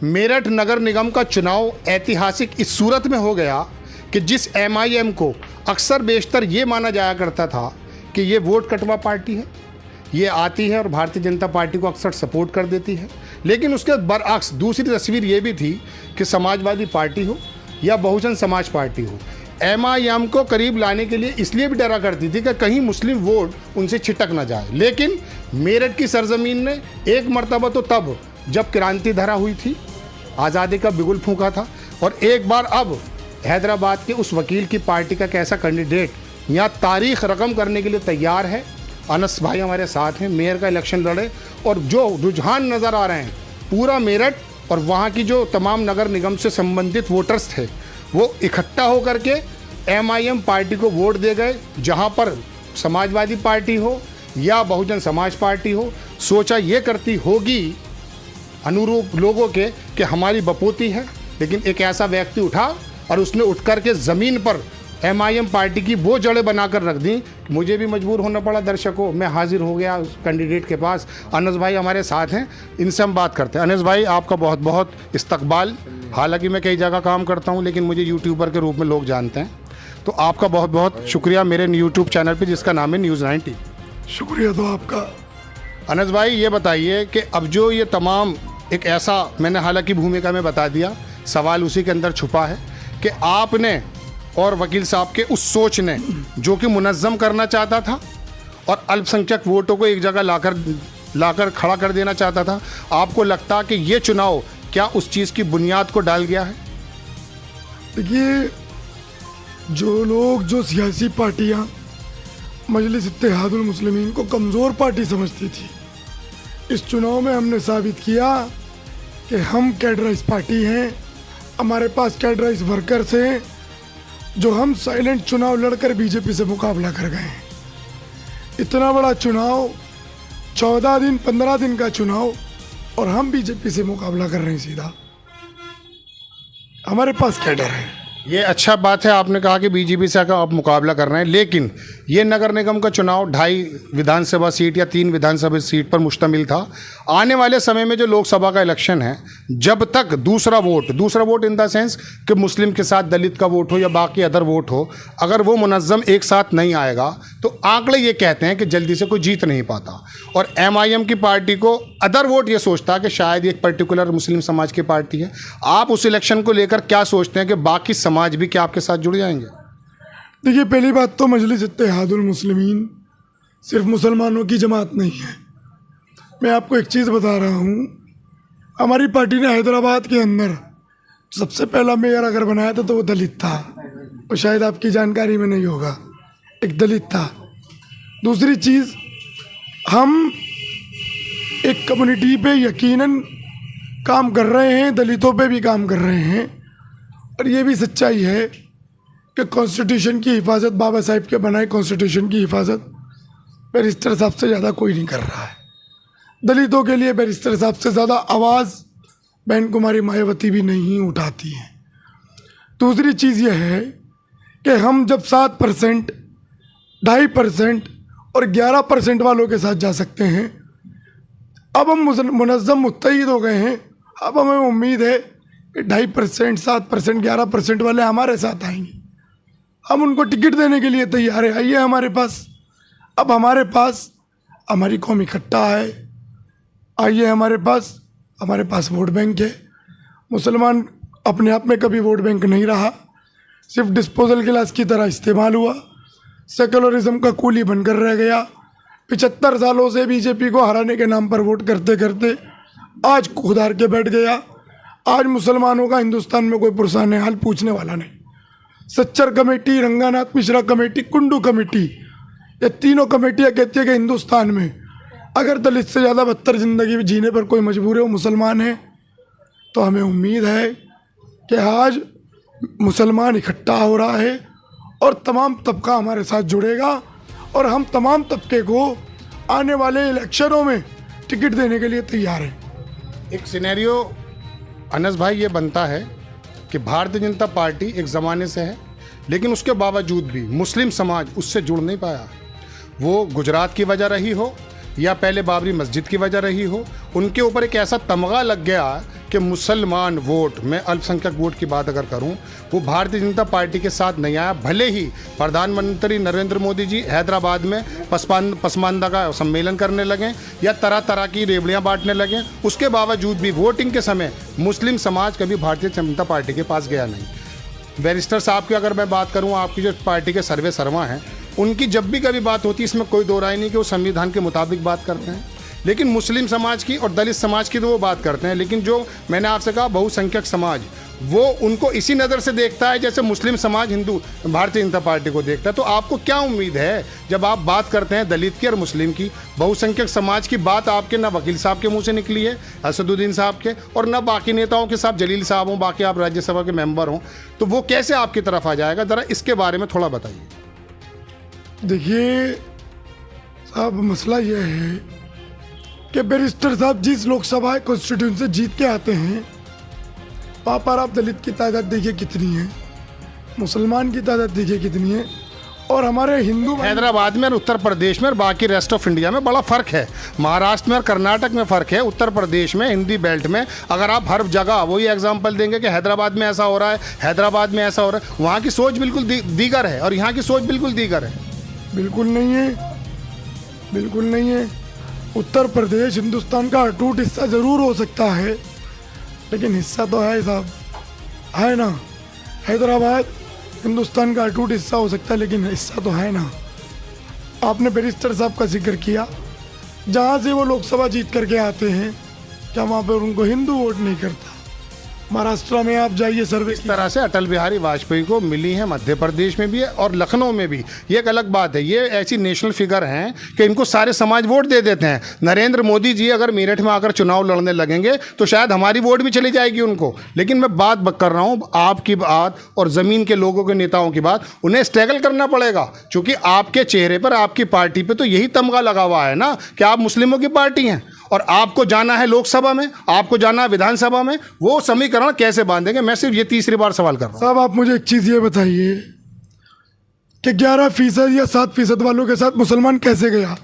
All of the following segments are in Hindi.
मेरठ नगर निगम का चुनाव ऐतिहासिक इस सूरत में हो गया कि जिस एमआईएम को अक्सर बेशतर ये माना जाया करता था कि ये वोट कटवा पार्टी है, ये आती है और भारतीय जनता पार्टी को अक्सर सपोर्ट कर देती है, लेकिन उसके बरअक्स दूसरी तस्वीर ये भी थी कि समाजवादी पार्टी हो या बहुजन समाज पार्टी हो, एमआईएम को करीब लाने के लिए इसलिए भी डरा करती थी कि कहीं मुस्लिम वोट उनसे छिटक ना जाए। लेकिन मेरठ की सरजमीन ने एक मर्तबा तो तब जब क्रांति धरा हुई थी, आज़ादी का बिगुल फूंका था, और एक बार अब हैदराबाद के उस वकील की पार्टी का कैसा कैंडिडेट यहाँ तारीख रकम करने के लिए तैयार है। अनस भाई हमारे साथ हैं, मेयर का इलेक्शन लड़े, और जो रुझान नज़र आ रहे हैं पूरा मेरठ और वहाँ की जो तमाम नगर निगम से संबंधित वोटर्स थे वो इकट्ठा होकर के एमआईएम पार्टी को वोट दे गए। जहाँ पर समाजवादी पार्टी हो या बहुजन समाज पार्टी हो, सोचा ये करती होगी अनुरूप लोगों के कि हमारी बपोती है, लेकिन एक ऐसा व्यक्ति उठा और उसने उठ कर के ज़मीन पर एमआईएम पार्टी की वो जड़ें बनाकर रख दी। मुझे भी मजबूर होना पड़ा। दर्शकों, मैं हाजिर हो गया उस कैंडिडेट के पास। अनस भाई हमारे साथ हैं, इनसे हम बात करते हैं। अनस भाई, आपका बहुत बहुत इस्तकबाल। हालांकि मैं कई जगह काम करता हूं, लेकिन मुझे यूट्यूबर के रूप में लोग जानते हैं, तो आपका बहुत बहुत शुक्रिया मेरे यूट्यूब चैनल पर जिसका नाम है न्यूज़ 90। शुक्रिया तो आपका। अनस भाई, ये बताइए कि अब जो ये तमाम एक ऐसा, मैंने हालांकि भूमिका में बता दिया, सवाल उसी के अंदर छुपा है कि आपने और वकील साहब के उस सोच ने जो कि मुनज़्ज़म करना चाहता था और अल्पसंख्यक वोटों को एक जगह लाकर खड़ा कर देना चाहता था, आपको लगता कि ये चुनाव क्या उस चीज़ की बुनियाद को डाल गया है? देखिए, जो सियासी पार्टियां मजलिस इत्तेहादुल मुस्लिमीन को कमज़ोर पार्टी समझती थी, इस चुनाव में हमने साबित किया कि हम कैडराइज पार्टी हैं, हमारे पास कैडराइज वर्कर्स हैं, जो हम साइलेंट चुनाव लड़कर बीजेपी से मुकाबला कर गए हैं। इतना बड़ा चुनाव, 14 दिन 15 दिन का चुनाव, और हम बीजेपी से मुकाबला कर रहे हैं सीधा। हमारे पास कैडर है। ये अच्छा बात है, आपने कहा कि बीजेपी से आप मुकाबला कर रहे हैं, लेकिन ये नगर निगम का चुनाव 2.5 विधानसभा सीट या 3 विधानसभा सीट पर मुश्तमिल था। आने वाले समय में जो लोकसभा का इलेक्शन है, जब तक दूसरा वोट इन द सेंस कि मुस्लिम के साथ दलित का वोट हो या बाकी अदर वोट हो, अगर वो मुनज़्ज़म एक साथ नहीं आएगा तो आंकड़े ये कहते हैं कि जल्दी से कोई जीत नहीं पाता। और एमआईएम की पार्टी को अदर वोट ये सोचता कि शायद एक पर्टिकुलर मुस्लिम समाज की पार्टी है। आप उस इलेक्शन को लेकर क्या सोचते हैं कि बाकी समाज भी क्या आपके साथ जुड़ जाएंगे? देखिए, पहली बात तो मजलिस इत्तेहादुल मुस्लिमीन सिर्फ मुसलमानों की जमात नहीं है। मैं आपको एक चीज़ बता रहा हूँ, हमारी पार्टी ने हैदराबाद के अंदर सबसे पहला मेयर अगर बनाया था तो वो दलित था, वो शायद आपकी जानकारी में नहीं होगा, एक दलित था। दूसरी चीज़, हम एक कम्युनिटी पे यकीनन काम कर रहे हैं, दलितों पे भी काम कर रहे हैं, और ये भी सच्चाई है कि कॉन्स्टिट्यूशन की हिफाजत, बाबा साहिब के बनाए कॉन्स्टिट्यूशन की हिफाजत बैरिस्टर साहब से ज़्यादा कोई नहीं कर रहा है। दलितों के लिए बैरिस्टर साहब से ज़्यादा आवाज़ बहन कुमारी मायावती भी नहीं उठाती है। दूसरी चीज़ यह है कि हम जब 7%, 2.5% और 11% वालों के साथ जा सकते हैं, अब हम मुनज़्ज़म मुत्तहिद हो गए हैं। अब हमें उम्मीद है कि 2.5%, 7%, 11% वाले हमारे साथ आएंगे। हम उनको टिकट देने के लिए तैयार है, आइए हमारे पास। अब हमारे पास हमारी कौम इकट्ठा है, आइए हमारे पास वोट बैंक है। मुसलमान अपने आप में कभी वोट बैंक नहीं रहा, सिर्फ डिस्पोजल गिलास की तरह इस्तेमाल हुआ, सेकुलरिज्म का कूली बनकर रह गया। 75 सालों से बीजेपी को हराने के नाम पर वोट करते करते आज खुदार के बैठ गया। आज मुसलमानों का हिंदुस्तान में कोई पुरसान हाल पूछने वाला नहीं। Sachar committee, Ranganath Mishra committee, Kundu committee, ये तीनों कमेटियाँ कहती है कि हिंदुस्तान में अगर दलित से ज़्यादा बदतर ज़िंदगी जीने पर कोई मजबूर है वो मुसलमान है। तो हमें उम्मीद है कि आज मुसलमान इकट्ठा हो रहा है और तमाम तबका हमारे साथ जुड़ेगा, और हम तमाम तबके को आने वाले इलेक्शनों में टिकट देने के लिए तैयार हैं। एक सिनेरियो अनस भाई ये बनता है कि भारतीय जनता पार्टी एक ज़माने से है, लेकिन उसके बावजूद भी मुस्लिम समाज उससे जुड़ नहीं पाया। वो गुजरात की वजह रही हो या पहले बाबरी मस्जिद की वजह रही हो, उनके ऊपर एक ऐसा तमगा लग गया कि मुसलमान वोट, मैं अल्पसंख्यक वोट की बात अगर करूं, वो भारतीय जनता पार्टी के साथ नहीं आया। भले ही प्रधानमंत्री नरेंद्र मोदी जी हैदराबाद में पसमानदा का सम्मेलन करने लगे या तरह तरह की रेवड़ियाँ बांटने लगे, उसके बावजूद भी वोटिंग के समय मुस्लिम समाज कभी भारतीय जनता पार्टी के पास गया नहीं। बैरिस्टर साहब की अगर मैं बात करूं, आपकी जो पार्टी के सर्वे सर्वा हैं, उनकी जब भी कभी बात होती है इसमें कोई दो राय नहीं कि वो संविधान के मुताबिक बात करते हैं, लेकिन मुस्लिम समाज की और दलित समाज की तो वो बात करते हैं। लेकिन जो मैंने आपसे कहा बहुसंख्यक समाज, वो उनको इसी नज़र से देखता है जैसे मुस्लिम समाज हिंदू भारतीय जनता पार्टी को देखता है। तो आपको क्या उम्मीद है जब आप बात करते हैं दलित की और मुस्लिम की, बहुसंख्यक समाज की बात आपके ना वकील साहब के मुंह से निकली है, असदुद्दीन साहब के, और ना बाकी नेताओं के साथ जलील साहब हों, बाकी आप राज्यसभा के मेंबर हों, तो वो कैसे आपकी तरफ आ जाएगा? ज़रा इसके बारे में थोड़ा बताइए। देखिए साहब, मसला यह है कि बैरिस्टर साहब जिस लोकसभा कॉन्स्टिट्यूंसी से जीत के आते हैं, वहाँ पर आप दलित की तादाद देखिए कितनी है, मुसलमान की तादाद देखिए कितनी है, और हमारे हिंदू हैदराबाद में और उत्तर प्रदेश में और बाकी रेस्ट ऑफ इंडिया में बड़ा फ़र्क है। महाराष्ट्र में और कर्नाटक में फ़र्क है, उत्तर प्रदेश में, हिंदी बेल्ट में अगर आप हर जगह वही एग्जांपल देंगे कि हैदराबाद में ऐसा हो रहा है, हैदराबाद में ऐसा हो रहा है, वहाँ की सोच बिल्कुल दीगर है और यहाँ की सोच बिल्कुल दीगर है। बिल्कुल नहीं है, बिल्कुल नहीं है। उत्तर प्रदेश हिंदुस्तान का अटूट हिस्सा ज़रूर हो सकता है, लेकिन हिस्सा तो है साहब, है ना। हैदराबाद हिंदुस्तान का अटूट हिस्सा हो सकता है, लेकिन हिस्सा तो है ना। आपने बैरिस्टर साहब का जिक्र किया, जहाँ से वो लोकसभा जीत करके आते हैं, क्या वहाँ पर उनको हिंदू वोट नहीं करता? महाराष्ट्र में आप जाइए, सर्वे इस तरह से अटल बिहारी वाजपेयी को मिली है, मध्य प्रदेश में भी है और लखनऊ में भी। ये एक अलग बात है, ये ऐसी नेशनल फिगर हैं कि इनको सारे समाज वोट दे देते हैं। नरेंद्र मोदी जी अगर मेरठ में आकर चुनाव लड़ने लगेंगे तो शायद हमारी वोट भी चली जाएगी उनको। लेकिन मैं बात कर रहा हूँ आपकी बात और ज़मीन के लोगों के नेताओं की बात, उन्हें स्ट्रगल करना पड़ेगा, क्योंकि आपके चेहरे पर, आपकी पार्टी पर तो यही तमगा लगा हुआ है ना कि आप मुस्लिमों की पार्टी हैं और आपको जाना है लोकसभा में, आपको जाना है विधानसभा में। वो समीकरण कैसे बांधेंगे? मैं सिर्फ ये तीसरी बार सवाल कर रहा हूँ। साहब, आप मुझे एक चीज़ ये बताइए कि 11% या 7% वालों के साथ मुसलमान कैसे गया,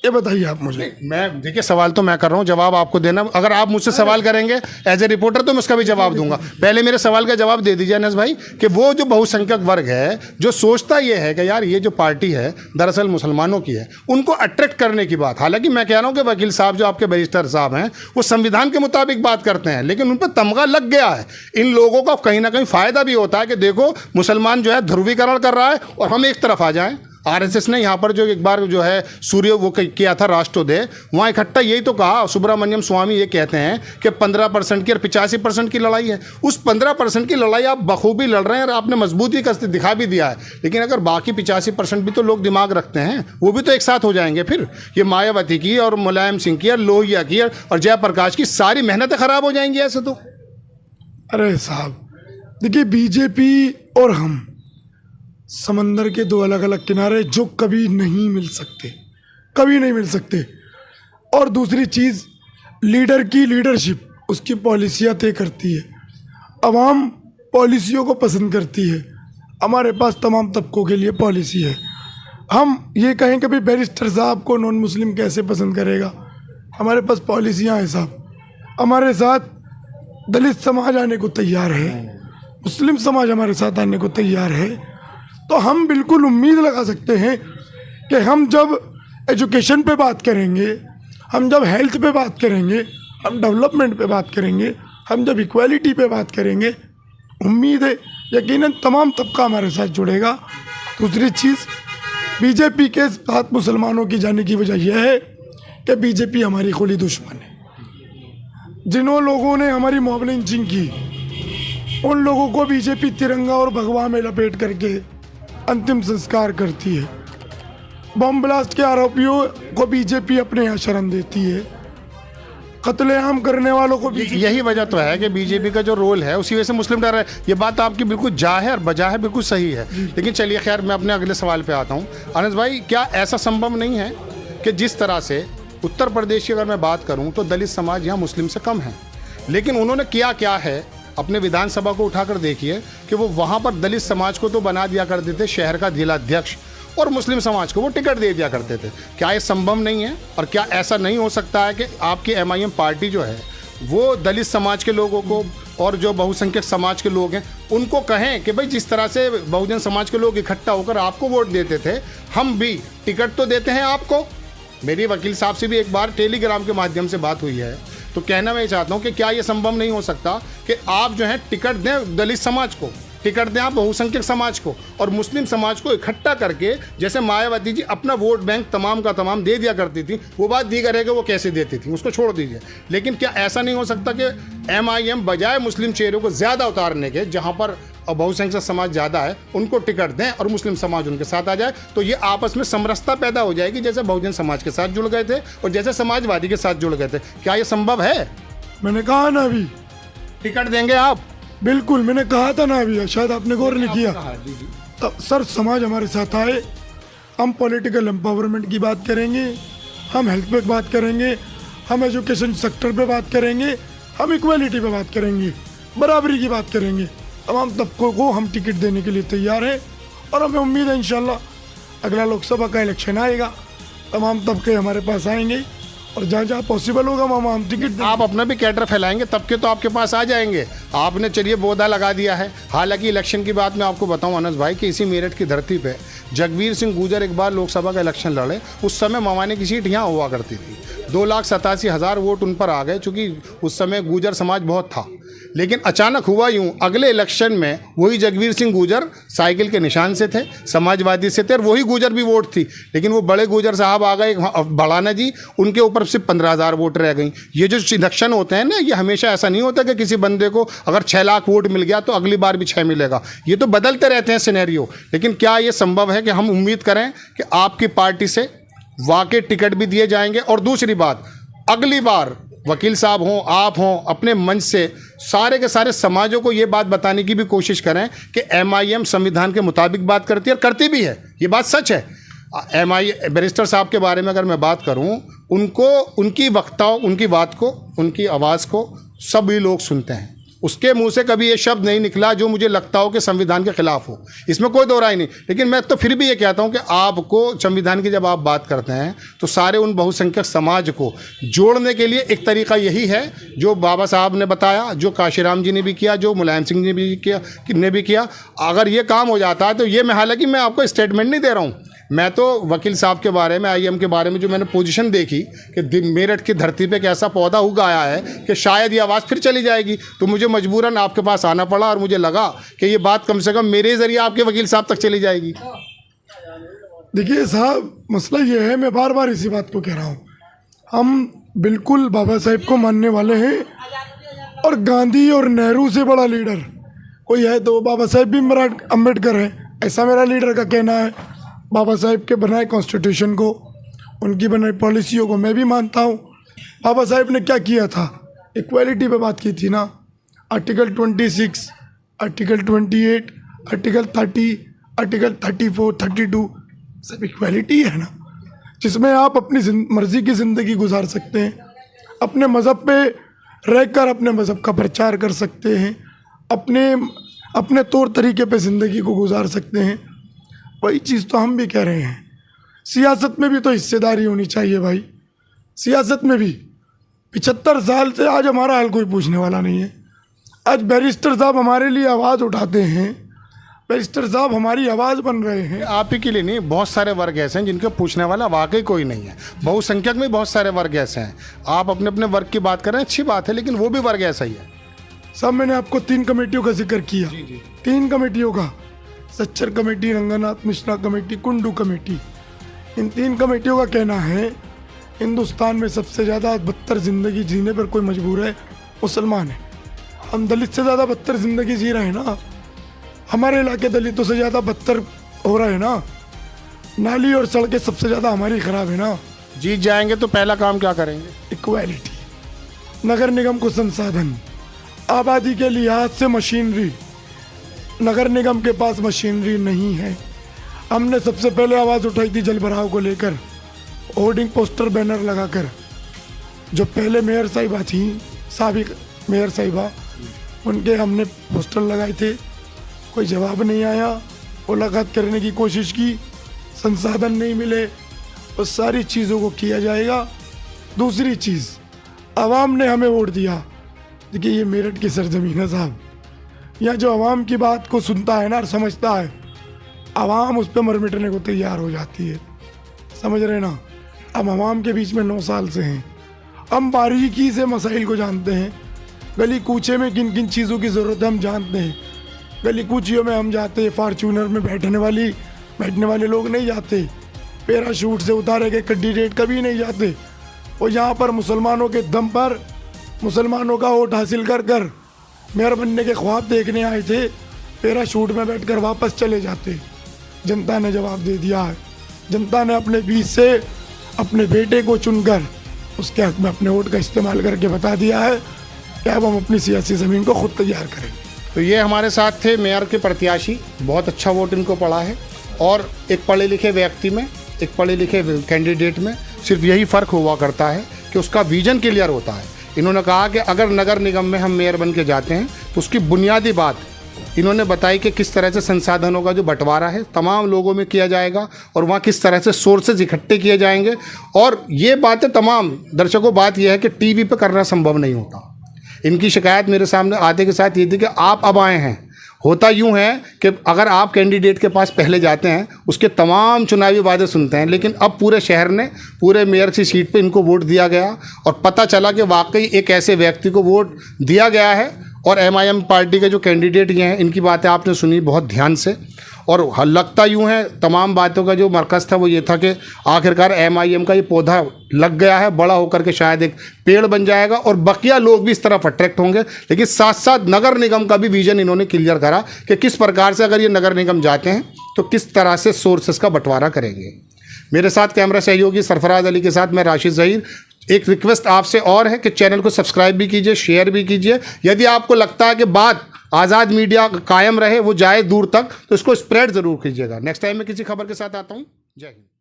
ये बताइए आप मुझे। मैं देखिए, सवाल तो मैं कर रहा हूँ, जवाब आपको देना। अगर आप मुझसे सवाल करेंगे एज ए रिपोर्टर तो मैं उसका भी जवाब दूंगा। पहले मेरे सवाल का जवाब दे दीजिए अनस भाई, कि वो जो बहुसंख्यक वर्ग है जो सोचता ये है कि यार ये जो पार्टी है दरअसल मुसलमानों की है, उनको अट्रैक्ट करने की बात। हालांकि मैं कह रहा हूँ कि वकील साहब जो आपके बैरिस्टर साहब हैं वो संविधान के मुताबिक बात करते हैं, लेकिन उन पर तमगा लग गया है। इन लोगों का कहीं ना कहीं फ़ायदा भी होता है कि देखो मुसलमान जो है ध्रुवीकरण कर रहा है और हम एक तरफ आ जाएँ। आरएसएस ने यहाँ पर जो एक बार जो है सूर्य वो किया था राष्ट्रोदय, वहाँ इकट्ठा यही तो कहा, सुब्रमण्यम स्वामी ये कहते हैं कि 15% की और 85% की लड़ाई है। उस 15% की लड़ाई आप बखूबी लड़ रहे हैं और आपने मजबूती का दिखा भी दिया है, लेकिन अगर बाकी 85% भी तो लोग दिमाग रखते हैं, वो भी तो एक साथ हो जाएंगे। फिर ये मायावती की और मुलायम सिंह की और लोहिया की और जयप्रकाश की सारी मेहनतें ख़राब हो जाएंगी ऐसे तो। अरे साहब देखिए, बीजेपी और हम समंदर के दो अलग अलग किनारे जो कभी नहीं मिल सकते, कभी नहीं मिल सकते। और दूसरी चीज़, लीडर की लीडरशिप उसकी पॉलिसियाँ तय करती है, अवाम पॉलिसियों को पसंद करती है। हमारे पास तमाम तबकों के लिए पॉलिसी है। हम ये कहें कभी बैरिस्टर साहब को नॉन मुस्लिम कैसे पसंद करेगा, हमारे पास पॉलिसियाँ हैं साहब। हमारे साथ दलित समाज आने को तैयार है, मुस्लिम समाज हमारे साथ आने को तैयार है। तो हम बिल्कुल उम्मीद लगा सकते हैं कि हम जब एजुकेशन पे बात करेंगे, हम जब हेल्थ पे बात करेंगे, हम डेवलपमेंट पे बात करेंगे, हम जब इक्वालिटी पे बात करेंगे, उम्मीद है यकीनन तमाम तबका हमारे साथ जुड़ेगा। दूसरी चीज़, बीजेपी के साथ मुसलमानों की जाने की वजह यह है कि बीजेपी हमारी खुली दुश्मन है। जिन लोगों ने हमारी मॉब लिंचिंग की, उन लोगों को बीजेपी तिरंगा और भगवा में लपेट करके अंतिम संस्कार करती है। बम ब्लास्ट के आरोपियों को बीजेपी अपने यहाँ शरण देती है, कत्लेआम करने वालों को यही वजह तो है कि बीजेपी का जो रोल है उसी वजह से मुस्लिम डर है। ये बात आपकी बिल्कुल जा है और बजा है, बिल्कुल सही है। लेकिन चलिए खैर, मैं अपने अगले सवाल पे आता हूँ। अनस भाई, क्या ऐसा संभव नहीं है कि जिस तरह से उत्तर प्रदेश की अगर मैं बात करूँ तो दलित समाज यहाँ मुस्लिम से कम है, लेकिन उन्होंने किया क्या है, अपने विधानसभा को उठाकर देखिए कि वो वहाँ पर दलित समाज को तो बना दिया करते थे शहर का जिलाध्यक्ष और मुस्लिम समाज को वो टिकट दे दिया करते थे। क्या ये संभव नहीं है? और क्या ऐसा नहीं हो सकता है कि आपकी MIM पार्टी जो है वो दलित समाज के लोगों को और जो बहुसंख्यक समाज के लोग हैं उनको कहें कि भाई जिस तरह से बहुजन समाज के लोग इकट्ठा होकर आपको वोट देते थे, हम भी टिकट तो देते हैं आपको। मेरी वकील साहब से भी एक बार टेलीग्राम के माध्यम से बात हुई है, तो कहना मैं चाहता हूं कि क्या ये संभव नहीं हो सकता कि आप जो है टिकट दें दलित समाज को, टिकट दें आप बहुसंख्यक समाज को और मुस्लिम समाज को इकट्ठा करके, जैसे मायावती जी अपना वोट बैंक तमाम का तमाम दे दिया करती थी, वो बात दीगर है कि वो कैसे देती थी, उसको छोड़ दीजिए। लेकिन क्या ऐसा नहीं हो सकता कि MIM बजाय मुस्लिम चेहरों को ज़्यादा उतारने के, जहाँ पर बहुसंख्यक समाज ज़्यादा है, उनको टिकट दें और मुस्लिम समाज उनके साथ आ जाए, तो ये आपस में समरसता पैदा हो जाएगी, जैसे बहुजन समाज के साथ जुड़ गए थे और जैसे समाजवादी के साथ जुड़ गए थे। क्या ये संभव है? मैंने कहा ना अभी, टिकट देंगे आप? बिल्कुल, मैंने कहा था ना अभी, शायद आपने गौर नहीं किया। तब सर समाज हमारे साथ आए, हम पॉलिटिकल एम्पावरमेंट की बात करेंगे, हम हेल्थ पे बात करेंगे, हम एजुकेशन सेक्टर पे बात करेंगे, हम इक्वालिटी पे बात करेंगे, बराबरी की बात करेंगे। तमाम तबकों को हम टिकट देने के लिए तैयार हैं और हमें उम्मीद है इंशाल्लाह अगला लोकसभा का इलेक्शन आएगा, तमाम तबके हमारे पास आएंगे और जहाँ जहाँ पॉसिबल होगा वहाँ हम टिकट देंगे। आप अपना भी कैडर फैलाएंगे, तबके तो आपके पास आ जाएंगे। आपने चलिए बोधा लगा दिया है। हालांकि इलेक्शन की बात मैं आपको बताऊं अनस भाई कि इसी मेरठ की धरती पे जगवीर सिंह गुजर एक बार लोकसभा का इलेक्शन लड़े, उस समय मवाने की सीट यहाँ हुआ करती थी। 2,87,000 वोट उन पर आ गए, चूँकि उस समय गुजर समाज बहुत था। लेकिन अचानक हुआ यूं, अगले इलेक्शन में वही जगवीर सिंह गुजर साइकिल के निशान से थे, समाजवादी से थे और वही गुजर भी वोट थी। लेकिन वो बड़े गुजर साहब आ गए भड़ाना जी, उनके ऊपर सिर्फ 15,000 वोट रह गई। ये जो इलेक्शन होते हैं ना, ये हमेशा ऐसा नहीं होता कि किसी बंदे को अगर 6 लाख वोट मिल गया तो अगली बार भी 6 मिलेगा। ये तो बदलते रहते हैं सिनेरियो। लेकिन क्या ये संभव है कि हम उम्मीद करें कि आपकी पार्टी से वाकई टिकट भी दिए जाएंगे? और दूसरी बात, अगली बार वकील साहब हों, आप हों, अपने मंच से सारे के सारे समाजों को ये बात बताने की भी कोशिश करें कि MIM संविधान के मुताबिक बात करती है और करती भी है। ये बात सच है। बैरिस्टर साहब के बारे में अगर मैं बात करूं, उनको, उनकी वक्ताओं, उनकी बात को, उनकी आवाज़ को सभी लोग सुनते हैं। उसके मुंह से कभी ये शब्द नहीं निकला जो मुझे लगता हो कि संविधान के खिलाफ हो, इसमें कोई दो राय नहीं। लेकिन मैं तो फिर भी ये कहता हूँ कि आपको संविधान की जब आप बात करते हैं तो सारे उन बहुसंख्यक समाज को जोड़ने के लिए एक तरीका यही है जो बाबा साहब ने बताया, जो काशीराम जी ने भी किया, जो मुलायम सिंह ने भी किया। अगर ये काम हो जाता है तो ये, मैं हालांकि मैं आपको स्टेटमेंट नहीं दे रहा हूँ, मैं तो वकील साहब के बारे में, IM के बारे में जो मैंने पोजीशन देखी कि मेरठ की धरती पे कैसा पौधा उगाया है कि शायद ये आवाज़ फिर चली जाएगी, तो मुझे मजबूरन आपके पास आना पड़ा और मुझे लगा कि ये बात कम से कम मेरे ज़रिए आपके वकील साहब तक चली जाएगी। देखिए साहब, मसला ये है, मैं बार बार इसी बात को कह रहा हूँ, हम बिल्कुल बाबा साहेब को मानने वाले हैं और गांधी और नेहरू से बड़ा लीडर कोई है तो बाबा साहेब भी अम्बेडकर है, ऐसा मेरा लीडर का कहना है। बाबा साहेब के बनाए कॉन्स्टिट्यूशन को, उनकी बनाई पॉलिसियों को मैं भी मानता हूँ। बाबा साहेब ने क्या किया था, इक्वालिटी पे बात की थी ना, आर्टिकल 26, आर्टिकल 28, आर्टिकल 30, आर्टिकल 34, 32, सब इक्वालिटी है ना, जिसमें आप अपनी मर्ज़ी की ज़िंदगी गुजार सकते हैं, अपने मज़हब पे रहकर अपने मज़हब का प्रचार कर सकते हैं, अपने तौर तरीके पे ज़िंदगी को गुजार सकते हैं। वही चीज़ तो हम भी कह रहे हैं। सियासत में भी तो हिस्सेदारी होनी चाहिए भाई। सियासत में भी 75 साल से आज हमारा हाल कोई पूछने वाला नहीं है। आज बैरिस्टर साहब हमारे लिए आवाज़ उठाते हैं, बैरिस्टर साहब हमारी आवाज़ बन रहे हैं। आप ही के लिए नहीं, बहुत सारे वर्ग ऐसे हैं जिनके पूछने वाला वाकई कोई नहीं है। बहुसंख्यक में बहुत सारे वर्ग ऐसे हैं। आप अपने अपने वर्ग की बात करें, अच्छी बात है, लेकिन वो भी वर्ग ऐसा ही है। सब मैंने आपको 3 कमेटियों का जिक्र किया। 3 कमेटियों का, Sachar committee, Ranganath Mishra committee, Kundu committee, इन 3 कमेटियों का कहना है हिंदुस्तान में सबसे ज़्यादा बदतर ज़िंदगी जीने पर कोई मजबूर है, मुसलमान है। हम दलित से ज़्यादा बदतर ज़िंदगी जी रहे हैं ना, हमारे इलाके दलितों से ज़्यादा बदतर हो रहा है ना, नाली और सड़कें सबसे ज़्यादा हमारी ख़राब है ना। जीत जाएंगे तो पहला काम क्या करेंगे? इक्वालिटी, नगर निगम को संसाधन, आबादी के लिहाज से मशीनरी, नगर निगम के पास मशीनरी नहीं है। हमने सबसे पहले आवाज़ उठाई थी जल भराव को लेकर, होर्डिंग पोस्टर बैनर लगाकर। जो पहले मेयर साहिबा थी, साबिक मेयर साहिबा, उनके हमने पोस्टर लगाए थे, कोई जवाब नहीं आया। मुलाकात करने की कोशिश की, संसाधन नहीं मिले, उस सारी चीज़ों को किया जाएगा। दूसरी चीज़, आवाम ने हमें वोट दिया। देखिए ये मेरठ की सरजमीन है साहब, यहाँ जो आवाम की बात को सुनता है ना और समझता है, आवाम उस पर मर मिटने को तैयार हो जाती है। समझ रहे ना। अब आवाम के बीच में 9 साल से हैं, हम बारीकी से मसाइल को जानते हैं। गली कूचे में किन किन चीज़ों की ज़रूरत है हम जानते हैं। गली कूचियों में हम जाते हैं, फार्चूनर में बैठने वाले लोग नहीं जाते, पैराशूट से उतारे गए कैंडिडेट कभी नहीं जाते। और यहाँ पर मुसलमानों के दम पर मुसलमानों का वोट हासिल कर कर मेयर बनने के ख्वाब देखने आए थे, पैराशूट में बैठकर वापस चले जाते। जनता ने जवाब दे दिया है। जनता ने अपने बीच से अपने बेटे को चुनकर उसके हक में अपने वोट का इस्तेमाल करके बता दिया है कि अब हम अपनी सियासी ज़मीन को खुद तैयार करेंगे। तो ये हमारे साथ थे मेयर के प्रत्याशी, बहुत अच्छा वोट इनको पड़ा है। और एक पढ़े लिखे व्यक्ति में, एक पढ़े लिखे कैंडिडेट में सिर्फ यही फ़र्क हुआ करता है कि उसका विजन क्लियर होता है। इन्होंने कहा कि अगर नगर निगम में हम मेयर बन के जाते हैं तो उसकी बुनियादी बात इन्होंने बताई कि किस तरह से संसाधनों का जो बंटवारा है तमाम लोगों में किया जाएगा और वहाँ किस तरह से सोर्सेज इकट्ठे किए जाएंगे। और ये बातें तमाम दर्शकों, बात यह है कि टीवी पे करना संभव नहीं होता। इनकी शिकायत मेरे सामने आते के साथ ये थी कि आप अब आए हैं। होता यूँ है कि अगर आप कैंडिडेट के पास पहले जाते हैं, उसके तमाम चुनावी वादे सुनते हैं, लेकिन अब पूरे शहर ने पूरे मेयर की सीट पे इनको वोट दिया गया और पता चला कि वाकई एक ऐसे व्यक्ति को वोट दिया गया है। और MIM पार्टी के जो कैंडिडेट ये हैं, इनकी बातें आपने सुनी बहुत ध्यान से। और लगता यूँ है तमाम बातों का जो मरकज़ था वो ये था कि आखिरकार MIM का ये पौधा लग गया है, बड़ा होकर के शायद एक पेड़ बन जाएगा और बकिया लोग भी इस तरफ अट्रैक्ट होंगे। लेकिन साथ साथ नगर निगम का भी विजन इन्होंने क्लियर करा कि किस प्रकार से अगर ये नगर निगम जाते हैं तो किस तरह से सोर्सेस का बंटवारा करेंगे। मेरे साथ कैमरा सहयोगी सरफराज अली के साथ मैं राशिद ज़हीर। एक रिक्वेस्ट आपसे और है कि चैनल को सब्सक्राइब भी कीजिए, शेयर भी कीजिए। यदि आपको लगता है कि बात आज़ाद मीडिया कायम रहे, वो जाए दूर तक, तो इसको स्प्रेड ज़रूर कीजिएगा। नेक्स्ट टाइम मैं किसी खबर के साथ आता हूँ। जय हिंद।